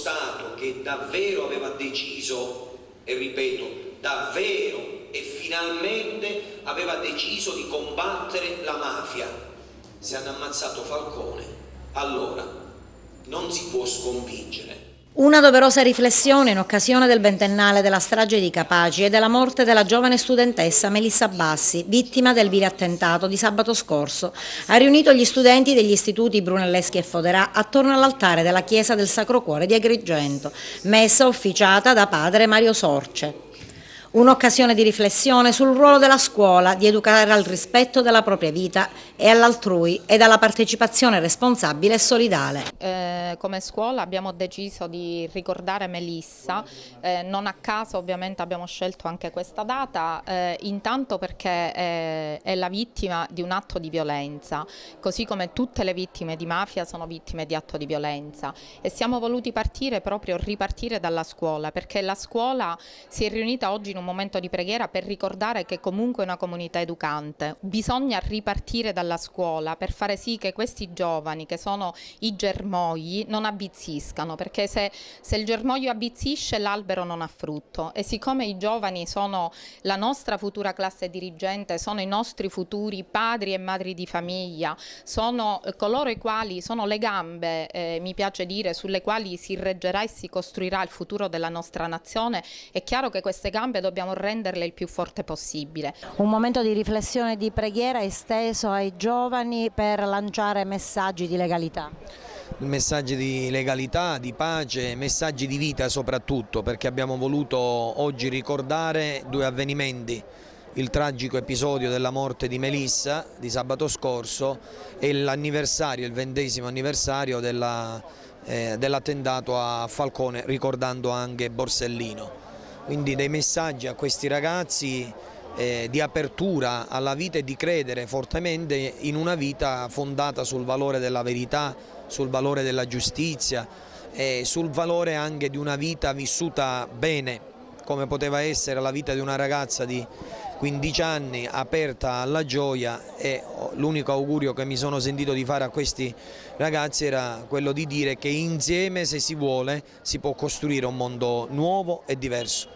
Stato che davvero aveva deciso, e ripeto, davvero e finalmente aveva deciso di combattere la mafia, se hanno ammazzato Falcone, allora non si può sconfiggere. Una doverosa riflessione in occasione del ventennale della strage di Capaci e della morte della giovane studentessa Melissa Bassi, vittima del vile attentato di sabato scorso, ha riunito gli studenti degli istituti Brunelleschi e Foderà attorno all'altare della chiesa del Sacro Cuore di Agrigento, messa officiata da padre Mario Sorce. Un'occasione di riflessione sul ruolo della scuola, di educare al rispetto della propria vita e all'altrui e alla partecipazione responsabile e solidale. Come scuola abbiamo deciso di ricordare Melissa, non a caso ovviamente abbiamo scelto anche questa data, intanto perché è la vittima di un atto di violenza, così come tutte le vittime di mafia sono vittime di atto di violenza, e siamo voluti ripartire dalla scuola, perché la scuola si è riunita oggi in un momento di preghiera per ricordare che comunque è una comunità educante. Bisogna ripartire dalla scuola per fare sì che questi giovani, che sono i germogli, non avvizziscano, perché se il germoglio avvizzisce l'albero non ha frutto, e siccome i giovani sono la nostra futura classe dirigente, sono i nostri futuri padri e madri di famiglia, sono coloro i quali sono le gambe, mi piace dire, sulle quali si reggerà e si costruirà il futuro della nostra nazione, è chiaro che queste gambe dobbiamo renderle il più forte possibile. Un momento di riflessione e di preghiera esteso ai giovani per lanciare messaggi di legalità. Messaggi di legalità, di pace, messaggi di vita soprattutto, perché abbiamo voluto oggi ricordare due avvenimenti: il tragico episodio della morte di Melissa di sabato scorso e l'anniversario, il 20° anniversario dell'attentato a Falcone, ricordando anche Borsellino. Quindi dei messaggi a questi ragazzi di apertura alla vita e di credere fortemente in una vita fondata sul valore della verità, sul valore della giustizia e sul valore anche di una vita vissuta bene, come poteva essere la vita di una ragazza di 15 anni aperta alla gioia. E l'unico augurio che mi sono sentito di fare a questi ragazzi era quello di dire che insieme, se si vuole, si può costruire un mondo nuovo e diverso.